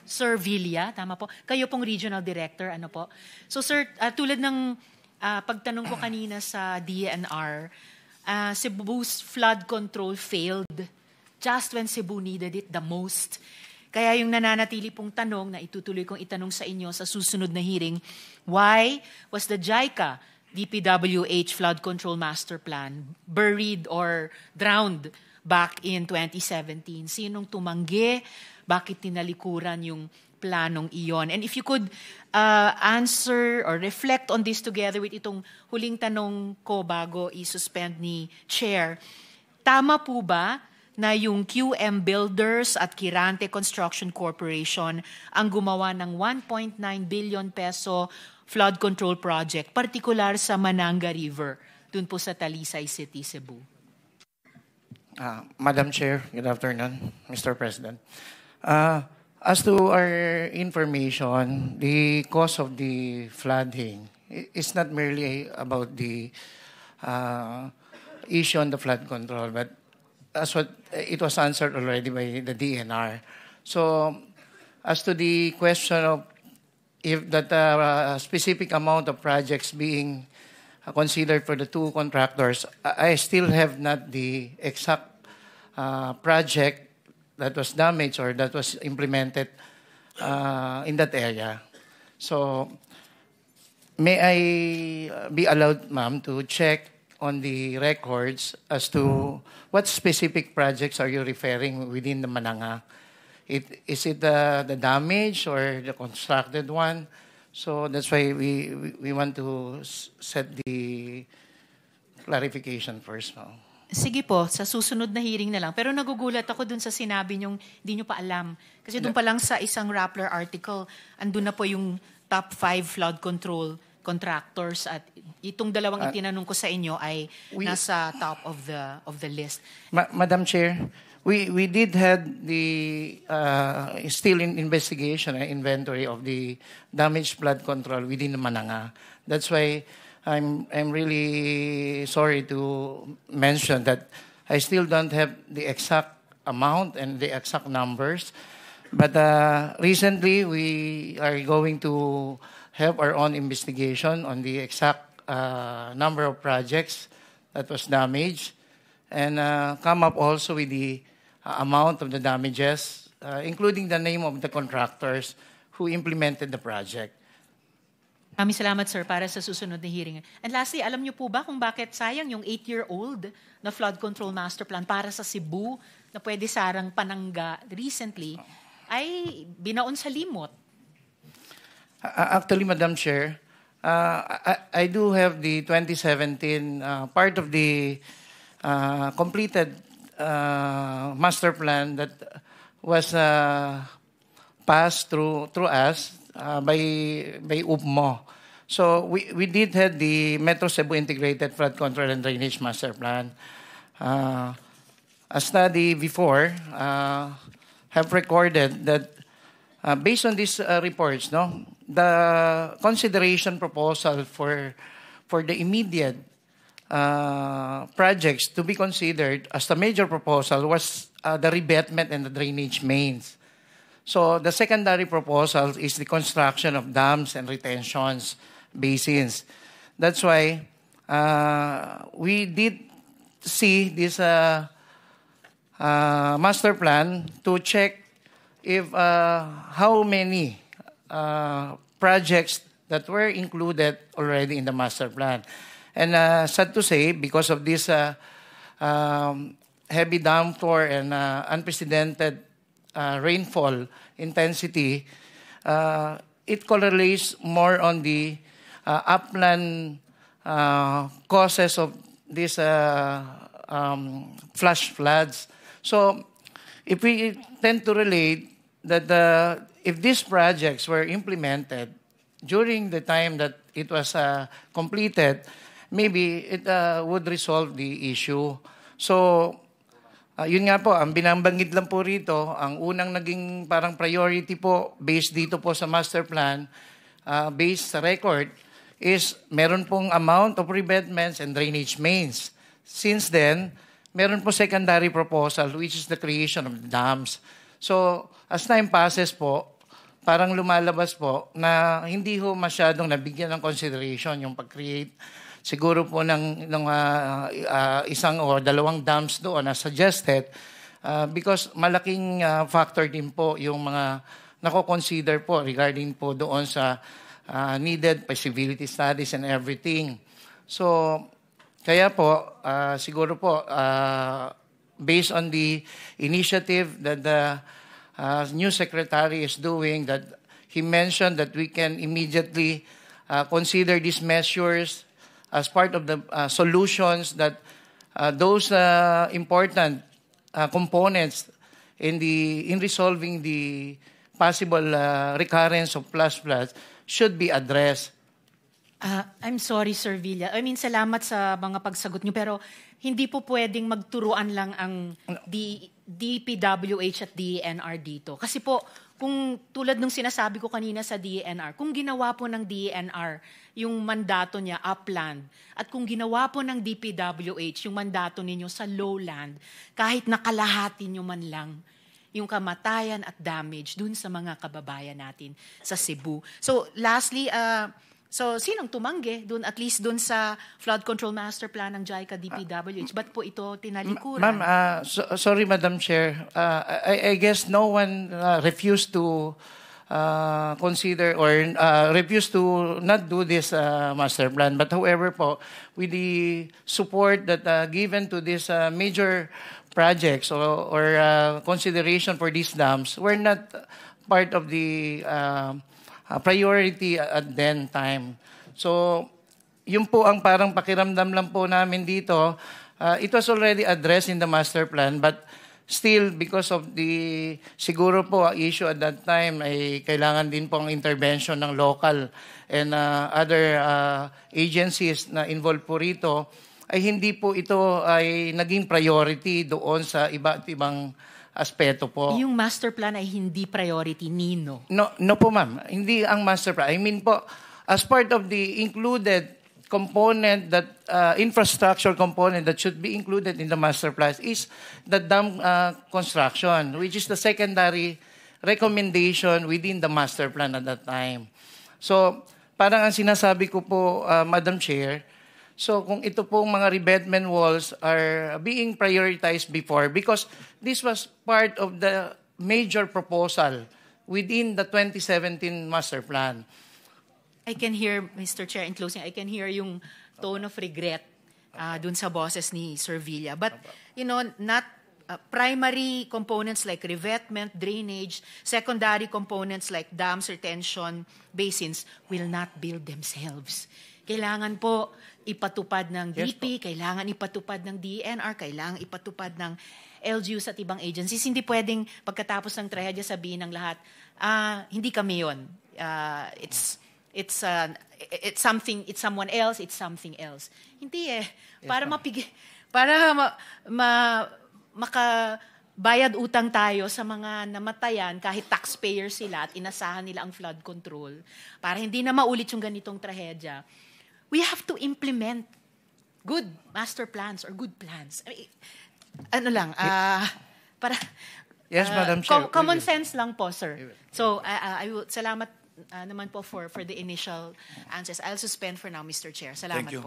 Sir Villa, tama po. Kayo pong regional director, ano po. So sir, tulad ng pagtanong ko kanina sa DNR, Cebu's flood control failed just when Cebu needed it the most. Kaya yung nananatili pong tanong na itutuloy kong itanong sa inyo sa susunod na hearing, why was the JICA DPWH Flood Control Master Plan buried or drowned back in 2017? Sinong tumanggi? Bakit tinalikuran yung planong iyon? And if you could answer or reflect on this together with itong huling tanong ko bago i-suspend ni Chair, tama po ba na yung QM Builders at Kirante Construction Corporation ang gumawa ng 1.9 billion peso flood control project, partikular sa Mananga River, dun po sa Talisay City, Cebu? Madam Chair, good afternoon, Mr. President. As to our information, the cause of the flooding is not merely about the issue on the flood control, but as what it was answered already by the DNR. So, as to the question of if that specific amount of projects being considered for the two contractors, I still have not the exact project that was damaged or that was implemented in that area. So, may I be allowed, ma'am, to check on the records as to what specific projects are you referring within the Mananga? Is it the damage or the constructed one? So that's why we want to set the clarification first. No? Sige po, sa susunod na hearing na lang. Pero nagugulat ako dun sa sinabi niyong di niyo pa alam. Kasi dun pa lang sa isang Rappler article, andun na po yung top 5 flood control contractors at itong dalawang itinanong ko sa inyo ay nasa top of the list. Madam Chair, we did have the still in investigation inventory of the damaged flood control within the Mananga. That's why I'm really sorry to mention that I still don't have the exact amount and the exact numbers. But recently we are going to have our own investigation on the exact number of projects that was damaged and come up also with the amount of the damages, including the name of the contractors who implemented the project. Maraming salamat, sir, para sa susunod na hearing. And lastly, alam niyo po ba kung bakit sayang yung 8-year-old na flood control master plan para sa Cebu na pwede sarang Pananga recently ay binaon sa limot? Actually, Madam Chair, I do have the 2017 part of the completed master plan that was passed through us by UPMO. So we did have the Metro Cebu Integrated Flood Control and Drainage Master Plan. A study before have recorded that based on these reports, the consideration proposal for the immediate projects to be considered as the major proposal was the revetment and the drainage mains. So the secondary proposal is the construction of dams and retentions basins. That's why we did see this master plan to check if how many projects that were included already in the master plan. And sad to say, because of this heavy downpour and unprecedented rainfall intensity, it correlates more on the upland causes of these flash floods. So if we tend to relate that if these projects were implemented during the time that it was completed, maybe it would resolve the issue. So, yun nga po, ang binambanggit lang po rito, ang unang naging parang priority po, based dito po sa master plan, based sa record, is meron pong amount of revetments and drainage mains. Since then, meron po secondary proposal, which is the creation of dams. So, as time passes po, parang lumalabas po na hindi ho masyadong nabigyan ng consideration yung pag-create siguro po ng isang o dalawang dams doon na suggested because malaking factor din po yung mga nako-consider po regarding po doon sa needed feasibility studies and everything. So, kaya po, siguro po, based on the initiative that the new secretary is doing, that he mentioned that we can immediately consider these measures as part of the solutions that those important components in resolving the possible recurrence of plus should be addressed. I'm sorry, Sir Villa. I mean, salamat sa mga pagsagot niyo, pero hindi po pwedeng magturuan lang ang DPWH at DENR dito. Kasi po, kung tulad ng sinasabi ko kanina sa DENR, kung ginawa po ng DENR yung mandato niya upland, at kung ginawa po ng DPWH yung mandato ninyo sa lowland, kahit nakalahati nyo man lang yung kamatayan at damage dun sa mga kababayan natin sa Cebu. So, lastly, so, sinong tumanggi doon, at least doon sa flood control master plan ng JICA DPWH? Ba't po ito tinalikuran? Ma'am, sorry, Madam Chair. I guess no one refused to consider or refused to not do this master plan. But however po, with the support that given to this major projects or consideration for these dams, we're not part of the priority at then time. So, yun po ang parang pakiramdam lang po namin dito. It was already addressed in the master plan, but still, because of the, siguro po, issue at that time ay kailangan din po ang intervention ng local and other agencies na involved po rito, ay hindi po ito ay naging priority doon sa iba't ibang aspeto po. Yung master plan ay hindi priority, Nino? No po, ma'am. Hindi ang master plan. I mean po, as part of the included component, that infrastructure component that should be included in the master plan is the dam construction, which is the secondary recommendation within the master plan at that time. So, parang ang sinasabi ko po, Madam Chair, so kung ito pong mga revetment walls are being prioritized before, because this was part of the major proposal within the 2017 master plan. I can hear, Mr. Chair, in closing, I can hear yung tone of regret dun sa boses ni Sir Villa. But, you know, not primary components like revetment, drainage, secondary components like dams, retention basins will not build themselves. Kailangan po ipatupad ng DP, kailangan ipatupad ng DENR, kailangan ipatupad ng LGUs at ibang agencies. Hindi pwedeng pagkatapos ng trahedya sabihin ng lahat, hindi kami yun. It's something, it's someone else, it's something else. Hindi eh. Para makabayad utang tayo sa mga namatayan kahit taxpayer sila at inasahan nila ang flood control. Para hindi na maulit yung ganitong trahedya. We have to implement good master plans or good plans. I mean, ano lang, para yes, Madam Chair. Common sense lang po, sir. So, I will salamat naman po for the initial answers. I'll suspend for now, Mr. Chair. Salamat po.